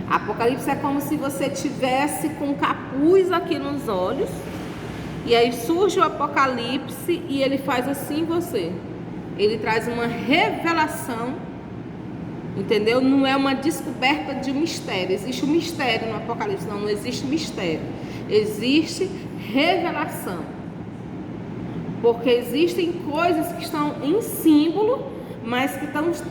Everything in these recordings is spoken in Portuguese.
Apocalipse é como se você tivesse com um capuz aqui nos olhos, e aí surge o Apocalipse e ele faz assim em você. Ele traz uma revelação, entendeu? Não é uma descoberta de um mistério. Existe um mistério no Apocalipse, não existe mistério. Existe revelação. Porque existem coisas que estão em símbolo, mas que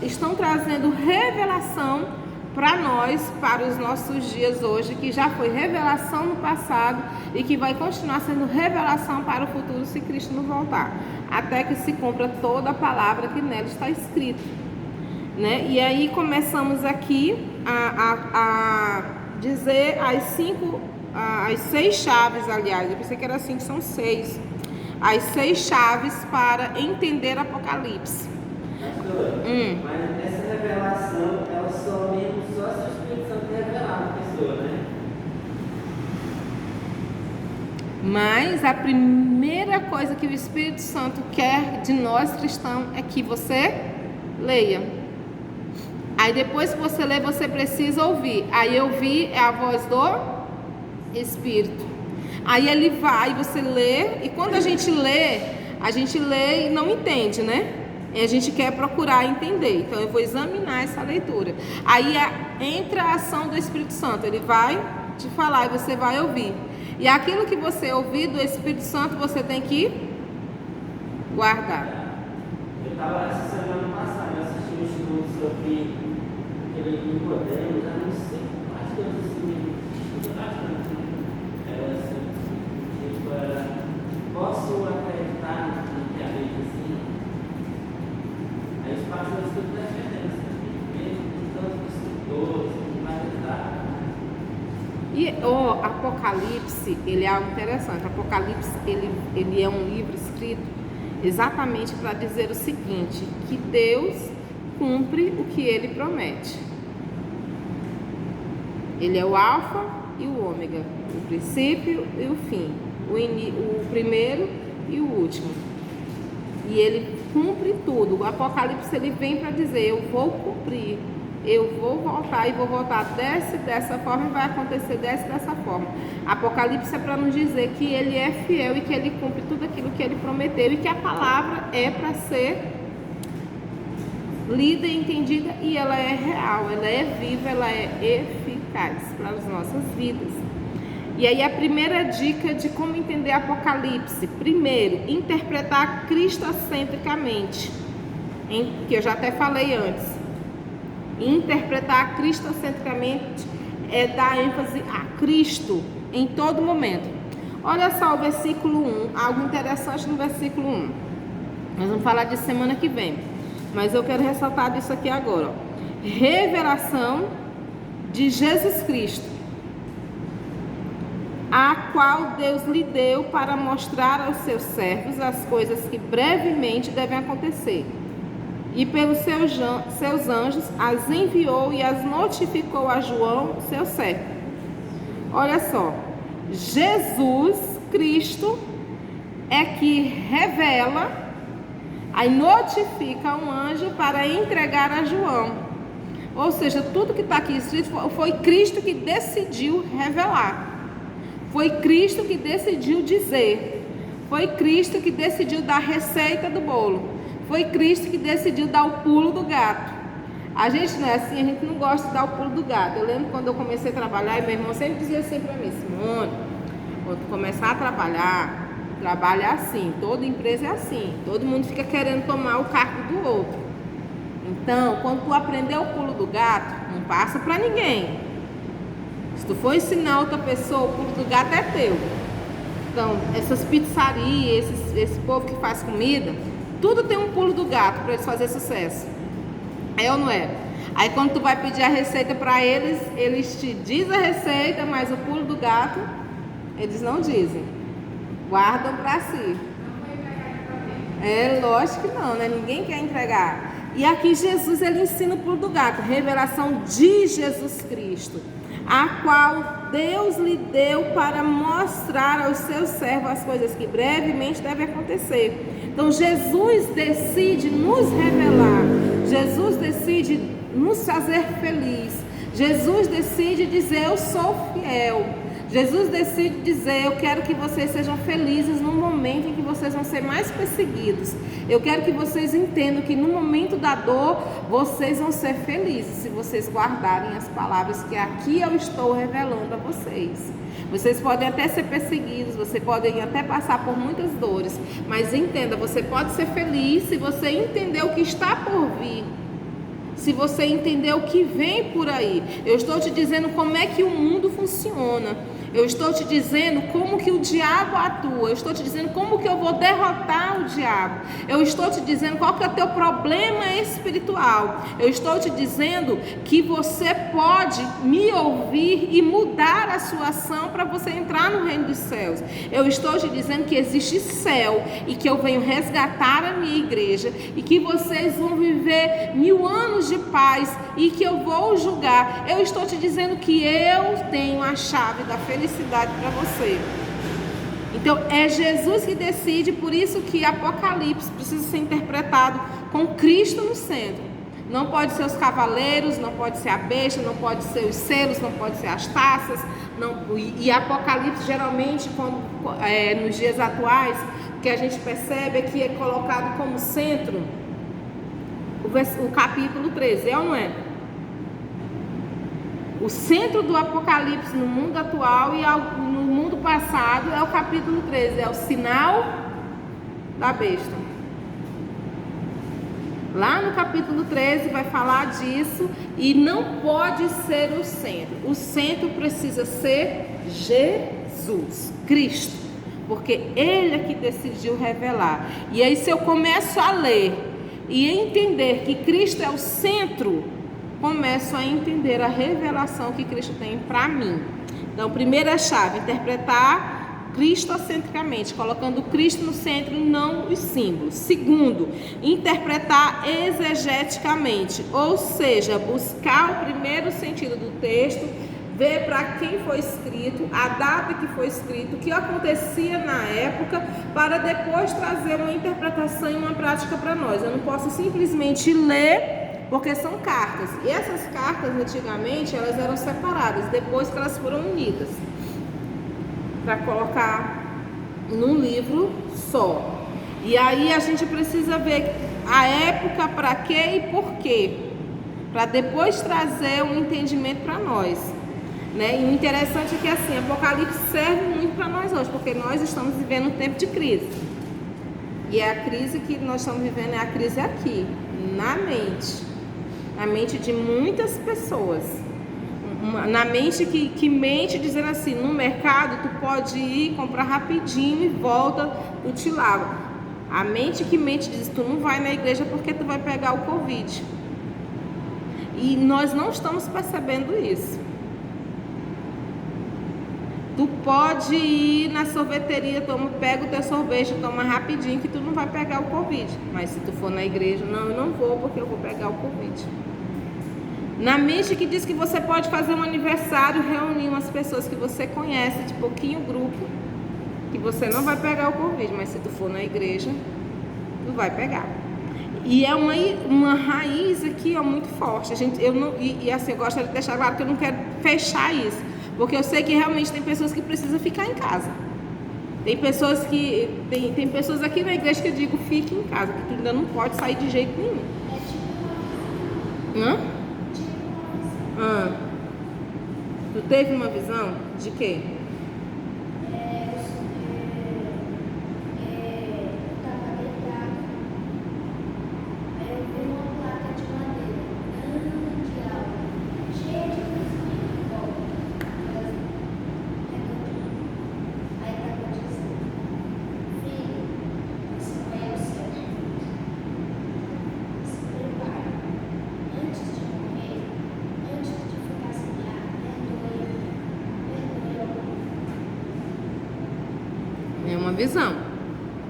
estão trazendo revelação para nós, para os nossos dias hoje, que já foi revelação no passado e que vai continuar sendo revelação para o futuro se Cristo não voltar, até que se cumpra toda a palavra que nela está escrita, né? E aí começamos aqui a dizer as 6 chaves, aliás, eu pensei que era 5, são 6, as 6 chaves para entender Apocalipse. Mas essa revelação, ela só se o Espírito Santo revelar a pessoa, né? Mas a primeira coisa que o Espírito Santo quer de nós cristãos é que você leia. Aí depois que você lê, você precisa ouvir. Aí ouvir é a voz do Espírito. Aí ele vai, você lê, e quando a gente lê e não entende, né? E a gente quer procurar entender. Então eu vou examinar essa leitura. Aí entra a ação do Espírito Santo. Ele vai te falar e você vai ouvir. E aquilo que você ouvir do Espírito Santo, você tem que guardar. Eu estava essa semana passada, eu assisti um estudo sobre aquele Nicodemo, já não sei, acho que eu assisti, estudo bastante, era assim, tipo, posso acreditar no que a Bíblia ensina? Aí os pastores tudo defendendo, mesmo com tantos escritores, com variedade. E o Apocalipse, ele é algo interessante. Apocalipse, ele é um livro escrito exatamente para dizer o seguinte, que Deus cumpre o que ele promete. Ele é o alfa e o ômega, o princípio e o fim, o primeiro e o último. E ele cumpre tudo. O Apocalipse, ele vem para dizer, eu vou cumprir. Eu vou voltar e vou voltar dessa forma e vai acontecer dessa forma. Apocalipse é para nos dizer que ele é fiel e que ele cumpre tudo aquilo que ele prometeu e que a palavra é para ser lida e entendida e ela é real, ela é viva, ela é eficaz para as nossas vidas. E aí a primeira dica de como entender Apocalipse: primeiro, interpretar cristocentricamente, que eu já até falei antes. Interpretar cristocentricamente é dar ênfase a Cristo em todo momento. Olha só o versículo 1, algo interessante no versículo 1. Nós vamos falar disso semana que vem, mas eu quero ressaltar disso aqui agora. Revelação de Jesus Cristo, a qual Deus lhe deu para mostrar aos seus servos as coisas que brevemente devem acontecer. E pelos seus anjos as enviou e as notificou a João, seu servo. Olha só, Jesus Cristo é que revela, aí notifica um anjo para entregar a João. Ou seja, tudo que está aqui escrito foi Cristo que decidiu revelar. Foi Cristo que decidiu dizer. Foi Cristo que decidiu dar a receita do bolo. Foi Cristo que decidiu dar o pulo do gato. A gente não é assim, a gente não gosta de dar o pulo do gato. Eu lembro quando eu comecei a trabalhar, e meu irmão sempre dizia assim para mim: Simone, quando tu começar a trabalhar, trabalha assim, toda empresa é assim, todo mundo fica querendo tomar o cargo do outro. Então, quando tu aprender o pulo do gato, não passa para ninguém. Se tu for ensinar outra pessoa, o pulo do gato é teu. Então, essas pizzarias, esse povo que faz comida, tudo tem um pulo do gato para eles fazerem sucesso. É ou não é? Aí quando tu vai pedir a receita para eles, eles te dizem a receita, mas o pulo do gato, eles não dizem. Guardam para si. É lógico que não, né? Ninguém quer entregar. E aqui Jesus, ele ensina o pulo do gato. Revelação de Jesus Cristo, a qual Deus lhe deu para mostrar aos seus servos as coisas que brevemente devem acontecer. Então Jesus decide nos revelar, Jesus decide nos fazer feliz, Jesus decide dizer: eu sou fiel. Jesus decide dizer: eu quero que vocês sejam felizes no momento em que vocês vão ser mais perseguidos. Eu quero que vocês entendam que no momento da dor, vocês vão ser felizes se vocês guardarem as palavras que aqui eu estou revelando a vocês. Vocês podem até ser perseguidos, vocês podem até passar por muitas dores, mas entenda, você pode ser feliz se você entender o que está por vir. Se você entender o que vem por aí. Eu estou te dizendo como é que o mundo funciona. Eu estou te dizendo como que o diabo atua. Eu estou te dizendo como que eu vou derrotar o diabo. Eu estou te dizendo qual que é o teu problema espiritual. Eu estou te dizendo que você pode me ouvir e mudar a sua ação para você entrar no reino dos céus. Eu estou te dizendo que existe céu e que eu venho resgatar a minha igreja e que vocês vão viver 1000 anos de paz e que eu vou julgar. Eu estou te dizendo que eu tenho a chave da felicidade para você. Então é Jesus que decide, por isso que Apocalipse precisa ser interpretado com Cristo no centro. Não pode ser os cavaleiros, não pode ser a besta, não pode ser os selos, não pode ser as taças. Não, e Apocalipse geralmente, nos dias atuais, que a gente percebe é que é colocado como centro o capítulo 13, é ou não é? O centro do Apocalipse no mundo atual e no mundo passado é o capítulo 13, é o sinal da besta. Lá no capítulo 13 vai falar disso e não pode ser o centro. O centro precisa ser Jesus, Cristo, porque Ele é que decidiu revelar. E aí se eu começo a ler e entender que Cristo é o centro, começo a entender a revelação que Cristo tem para mim. Então, primeira chave, interpretar cristocentricamente, colocando Cristo no centro e não os símbolos. Segundo, interpretar exegeticamente, ou seja, buscar o primeiro sentido do texto, ver para quem foi escrito, a data que foi escrito, o que acontecia na época, para depois trazer uma interpretação e uma prática para nós. Eu não posso simplesmente ler, porque são cartas. E essas cartas, antigamente, elas eram separadas, depois que elas foram unidas, para colocar num livro só. E aí a gente precisa ver a época, para quê e por quê, para depois trazer um entendimento para nós. Né? E o interessante é que assim, Apocalipse serve muito para nós hoje, porque nós estamos vivendo um tempo de crise. E é a crise que nós estamos vivendo, é a crise aqui, na mente de muitas pessoas. Na mente que mente dizendo assim, no mercado tu pode ir comprar rapidinho e volta, tu te lava. A mente que mente diz, tu não vai na igreja porque tu vai pegar o Covid. E nós não estamos percebendo isso. Tu pode ir na sorveteria, pega o teu sorvete, toma rapidinho que tu não vai pegar o Covid. Mas se tu for na igreja, não, eu não vou porque eu vou pegar o Covid. Na mente que diz que você pode fazer um aniversário, reunir umas pessoas que você conhece, de pouquinho grupo, que você não vai pegar o Covid. Mas se tu for na igreja, tu vai pegar. E é uma raiz aqui muito forte. Assim, eu gosto de deixar claro que eu não quero fechar isso. Porque eu sei que realmente tem pessoas que precisam ficar em casa. Tem pessoas que tem pessoas aqui na igreja que eu digo, fique em casa, que tu ainda não pode sair de jeito nenhum. Tu teve uma visão de quê? Visão,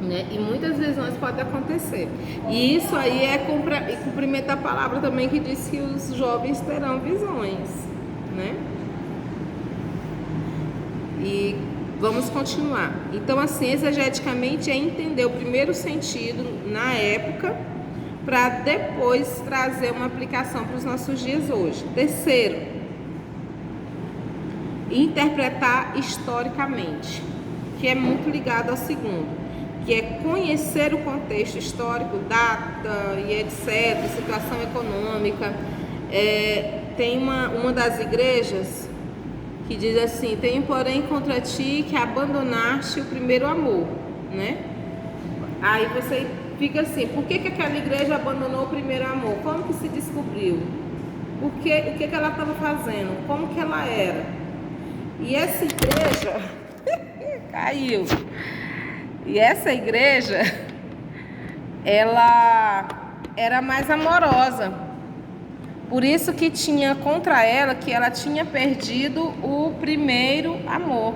né? E muitas visões podem acontecer. E isso aí é cumprimento da palavra também que diz que os jovens terão visões, né? E vamos continuar. Então, assim, exegeticamente é entender o primeiro sentido na época, para depois trazer uma aplicação para os nossos dias hoje. Terceiro, Interpretar historicamente, que é muito ligado ao segundo, que é conhecer o contexto histórico, data e etc., situação econômica. Tem uma das igrejas que diz assim: tenho porém contra ti que abandonaste o primeiro amor, né? Aí você fica assim, por que aquela igreja abandonou o primeiro amor? Como que se descobriu? O que ela estava fazendo? Como que ela era? E essa igreja caiu. E essa igreja, ela era mais amorosa. Por isso que tinha contra ela que ela tinha perdido o primeiro amor.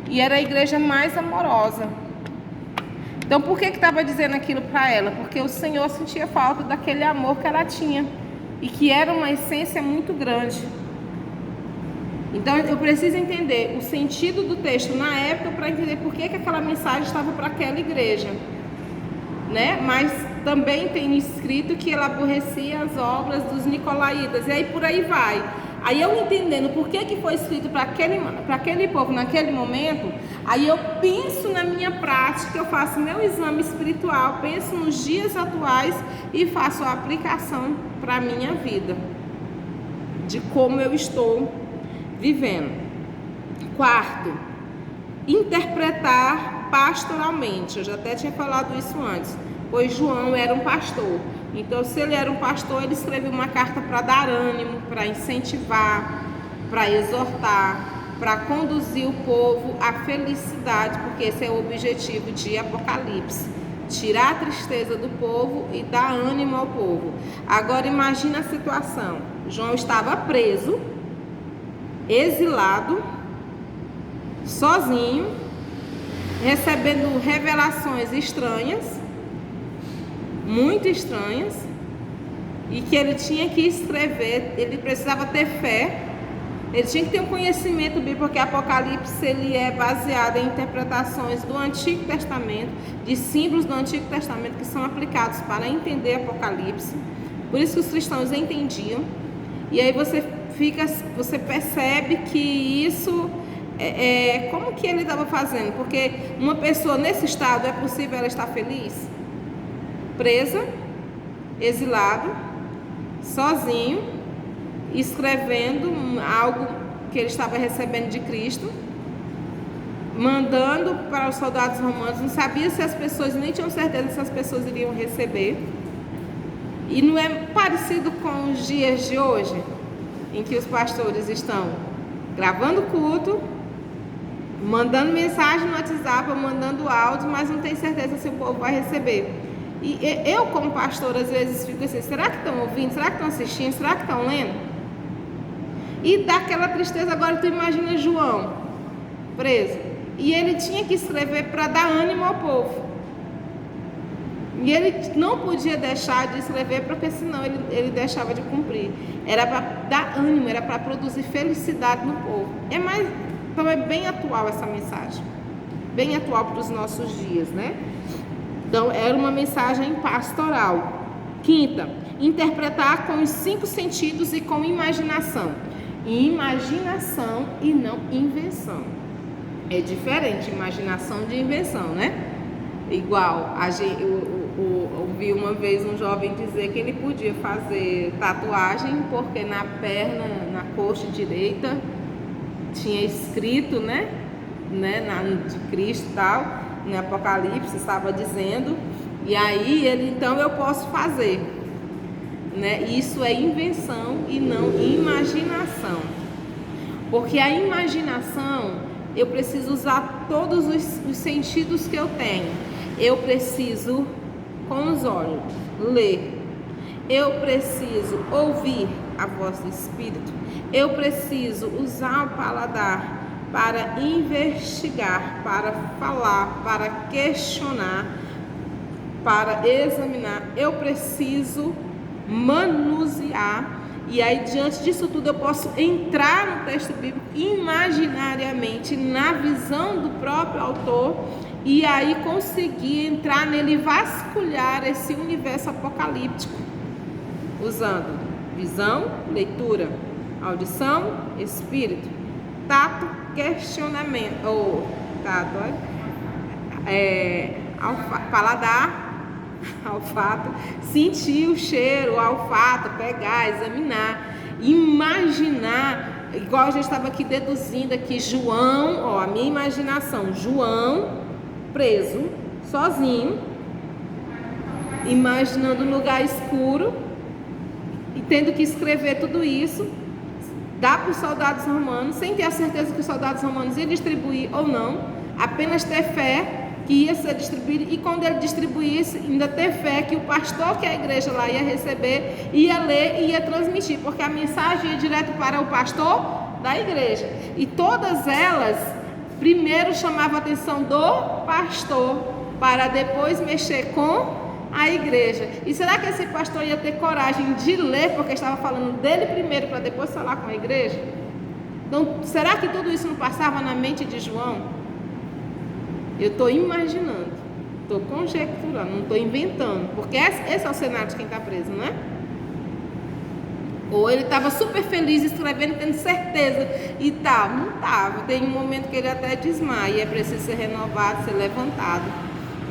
E era a igreja mais amorosa. Então por que estava dizendo aquilo para ela? Porque o Senhor sentia falta daquele amor que ela tinha. E que era uma essência muito grande. Então eu preciso entender o sentido do texto na época para entender por que aquela mensagem estava para aquela igreja, né? Mas também tem escrito que ela aborrecia as obras dos nicolaítas, e aí por aí vai. Aí eu entendendo por que foi escrito para aquele povo naquele momento, aí eu penso na minha prática, eu faço meu exame espiritual, penso nos dias atuais e faço a aplicação para a minha vida, de como eu estou vivendo. Quarto, interpretar pastoralmente. Eu já até tinha falado isso antes, pois João era um pastor. Então, se ele era um pastor, ele escreveu uma carta para dar ânimo, para incentivar, para exortar, para conduzir o povo à felicidade, porque esse é o objetivo de Apocalipse: tirar a tristeza do povo e dar ânimo ao povo. Agora imagina a situação: João estava preso, exilado, sozinho, recebendo revelações estranhas, muito estranhas, e que ele tinha que escrever. Ele precisava ter fé, ele tinha que ter um conhecimento bíblico, porque Apocalipse ele é baseado em interpretações do Antigo Testamento, de símbolos do Antigo Testamento que são aplicados para entender Apocalipse. Por isso que os cristãos entendiam. E aí você percebe que isso como que ele estava fazendo, porque uma pessoa nesse estado, é possível ela estar feliz? Presa, exilado, sozinho, escrevendo algo que ele estava recebendo de Cristo, mandando para os soldados romanos, não sabia se as pessoas, nem tinham certeza se as pessoas iriam receber. E não é parecido com os dias de hoje, em que os pastores estão gravando culto, mandando mensagem no WhatsApp, mandando áudio, mas não tem certeza se o povo vai receber. E eu, como pastor, às vezes fico assim: será que estão ouvindo? Será que estão assistindo? Será que estão lendo? E dá aquela tristeza. Agora tu imagina João preso, e ele tinha que escrever para dar ânimo ao povo. E ele não podia deixar de escrever, porque senão ele deixava de cumprir. Era para dar ânimo, era para produzir felicidade no povo. Então é bem atual essa mensagem, bem atual para os nossos dias, né? Então era uma mensagem pastoral. Quinta, interpretar com os 5 sentidos e com imaginação. Imaginação e não invenção. É diferente imaginação de invenção, né? Igual, eu ouvi uma vez um jovem dizer que ele podia fazer tatuagem porque na perna, na coxa direita, tinha escrito, né, de Cristo e tal, no Apocalipse estava dizendo, e aí então eu posso fazer, né? Isso é invenção e não imaginação, porque a imaginação eu preciso usar todos os sentidos que eu tenho. Eu preciso, com os olhos, ler. Eu preciso ouvir a voz do Espírito. Eu preciso usar o paladar para investigar, para falar, para questionar, para examinar. Eu preciso manusear. E aí, diante disso tudo, eu posso entrar no texto bíblico imaginariamente, na visão do próprio autor, e aí conseguir entrar nele e vasculhar esse universo apocalíptico, usando visão, leitura, audição, espírito, tato, questionamento, paladar, olfato, sentir o cheiro, o olfato, pegar, examinar, imaginar, igual a gente estava aqui deduzindo aqui, João, a minha imaginação, João preso, sozinho, imaginando um lugar escuro e tendo que escrever tudo isso, dar para os soldados romanos, sem ter a certeza que os soldados romanos iam distribuir ou não, apenas ter fé que ia ser distribuído, e quando ele distribuísse, ainda ter fé que o pastor que a igreja lá ia receber, ia ler e ia transmitir, porque a mensagem ia direto para o pastor da igreja, e todas elas primeiro chamavam a atenção do pastor, para depois mexer com a igreja. E será que esse pastor ia ter coragem de ler, porque estava falando dele primeiro, para depois falar com a igreja? Então, será que tudo isso não passava na mente de João? Eu estou imaginando, estou conjecturando, não estou inventando, porque esse é o cenário de quem está preso, não é? Ou ele estava super feliz escrevendo, tendo certeza e tal. Não estava. Tem um momento que ele até desmaia e é preciso ser renovado, ser levantado,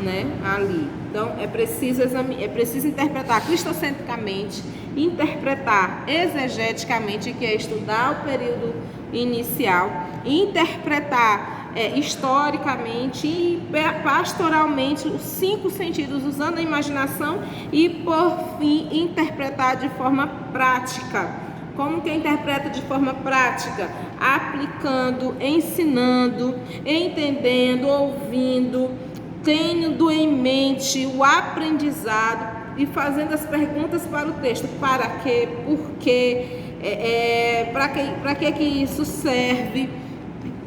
né? Ali. Então é preciso interpretar cristocentricamente, interpretar exegeticamente, que é estudar o período inicial, interpretar historicamente e pastoralmente os 5 sentidos, usando a imaginação, e por fim interpretar de forma prática. Como que interpreta de forma prática? Aplicando, ensinando, entendendo, ouvindo, tendo em mente o aprendizado e fazendo as perguntas para o texto: para quê, por quê, para que isso serve,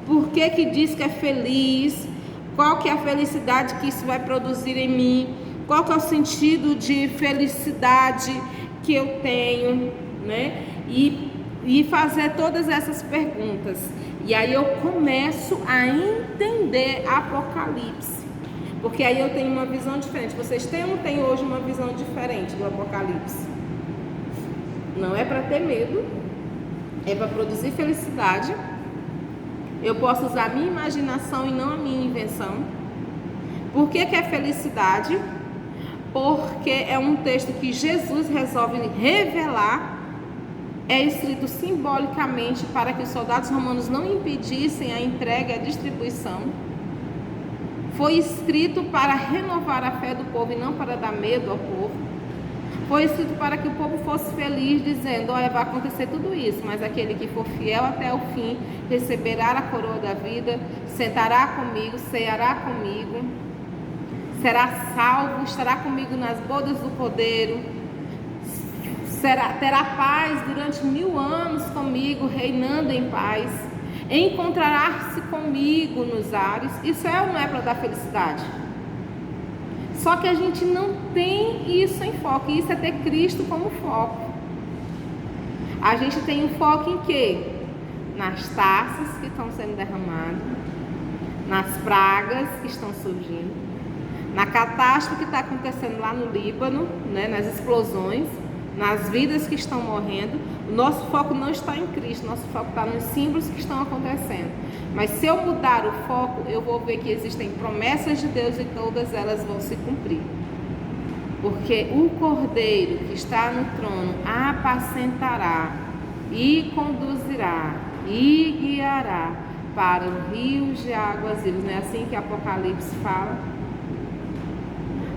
por que diz que é feliz, qual que é a felicidade que isso vai produzir em mim, qual que é o sentido de felicidade que eu tenho, né? E fazer todas essas perguntas. E aí eu começo a entender Apocalipse, porque aí eu tenho uma visão diferente. Vocês têm ou não têm hoje uma visão diferente do Apocalipse? Não é para ter medo, é para produzir felicidade. Eu posso usar a minha imaginação e não a minha invenção. Por que é felicidade? Porque é um texto que Jesus resolve revelar. É escrito simbolicamente para que os soldados romanos não impedissem a entrega e a distribuição. Foi escrito para renovar a fé do povo e não para dar medo ao povo. Foi escrito para que o povo fosse feliz, dizendo: olha, vai acontecer tudo isso, mas aquele que for fiel até o fim receberá a coroa da vida, sentará comigo, ceará comigo, será salvo, estará comigo nas bodas do Cordeiro, terá paz durante 1000 anos comigo, reinando em paz, encontrará-se comigo nos ares. Isso é ou não é para dar felicidade? Só que a gente não tem isso em foco, e isso é ter Cristo como foco. A gente tem um foco em quê? Nas taças que estão sendo derramadas, nas pragas que estão surgindo, na catástrofe que está acontecendo lá no Líbano, né, nas explosões, nas vidas que estão morrendo. O nosso foco não está em Cristo, nosso foco está nos símbolos que estão acontecendo. Mas se eu mudar o foco, eu vou ver que existem promessas de Deus e todas elas vão se cumprir. Porque o Cordeiro que está no trono apacentará e conduzirá e guiará para o rio de águas vivas. Não é assim que Apocalipse fala?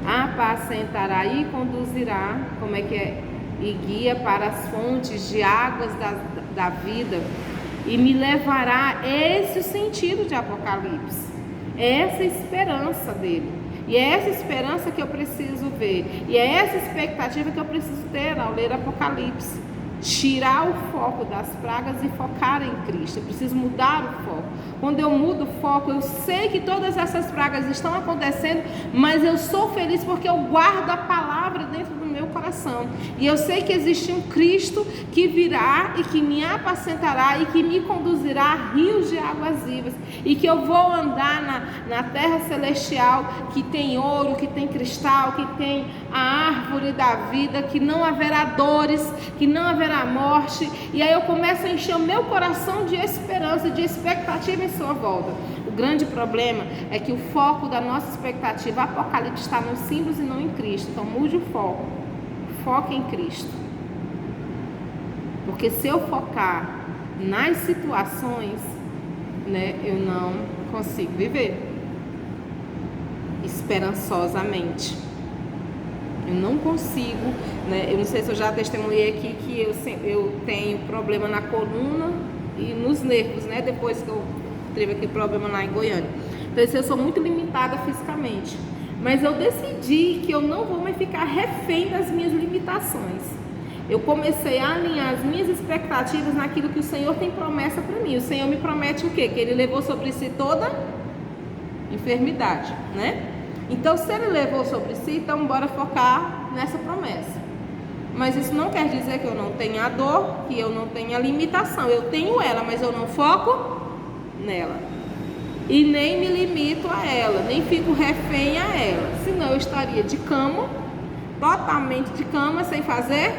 Apacentará e conduzirá, como é que é? E guia para as fontes de águas da vida, e me levará. Esse é o sentido de Apocalipse, essa esperança dele, e é essa esperança que eu preciso ver, e é essa expectativa que eu preciso ter ao ler Apocalipse. Tirar o foco das pragas e focar em Cristo. Eu preciso mudar o foco. Quando eu mudo o foco, eu sei que todas essas pragas estão acontecendo, mas eu sou feliz porque eu guardo a palavra dentro do meu coração. E eu sei que existe um Cristo que virá e que me apacentará e que me conduzirá a rios de águas vivas. E que eu vou andar na terra celestial, que tem ouro, que tem cristal, que tem a árvore da vida, que não haverá dores, que não haverá morte. E aí eu começo a encher o meu coração de esperança, de expectativa em sua volta. O grande problema é que o foco da nossa expectativa, Apocalipse, está nos símbolos e não em Cristo. Então mude o foco. Foque em Cristo. Porque se eu focar nas situações, né, eu não consigo viver esperançosamente. Eu não consigo, né? Eu não sei se eu já testemunhei aqui que eu tenho problema na coluna e nos nervos, né? Depois que eu tive aquele problema lá em Goiânia. Então, eu sou muito limitada fisicamente. Mas eu decidi que eu não vou mais ficar refém das minhas limitações. Eu comecei a alinhar as minhas expectativas naquilo que o Senhor tem promessa para mim. O Senhor me promete o quê? Que Ele levou sobre si toda enfermidade, né? Então, se Ele levou sobre si, então bora focar nessa promessa. Mas isso não quer dizer que eu não tenha a dor, que eu não tenha a limitação. Eu tenho ela, mas eu não foco nela. E nem me limito a ela, nem fico refém a ela. Senão eu estaria de cama, totalmente de cama, sem fazer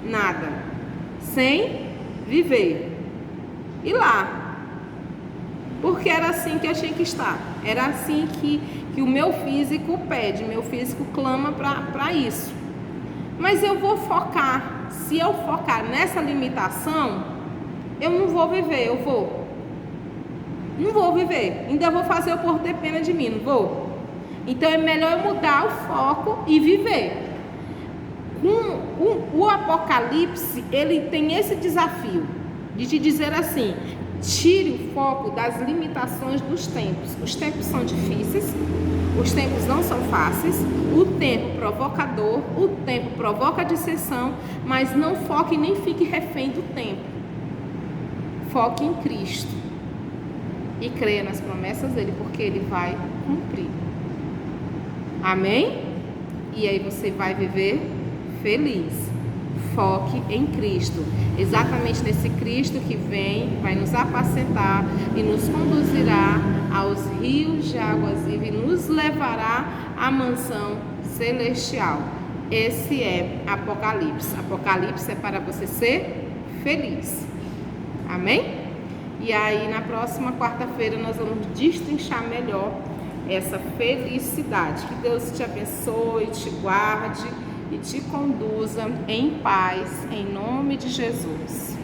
nada. Sem viver. E lá. Porque era assim que eu tinha que estar. Era assim que o meu físico pede, meu físico clama para isso. Mas eu vou focar, se eu focar nessa limitação, eu não vou viver, não vou viver, ainda vou fazer o povo ter pena de mim, não vou? Então é melhor eu mudar o foco e viver. O Apocalipse, ele tem esse desafio de te dizer assim: tire o foco das limitações dos tempos. Os tempos são difíceis, os tempos não são fáceis, o tempo provoca dor, o tempo provoca dissensão, mas não foque nem fique refém do tempo. Foque em Cristo e creia nas promessas dele, porque ele vai cumprir. Amém? E aí você vai viver feliz. Foque em Cristo, exatamente nesse Cristo que vem, vai nos apacentar e nos conduzirá aos rios de águas vivas e nos levará à mansão celestial. Esse é Apocalipse. Apocalipse é para você ser feliz. Amém? E aí na próxima quarta-feira nós vamos destrinchar melhor essa felicidade. Que Deus te abençoe, te guarde e te conduza em paz, em nome de Jesus.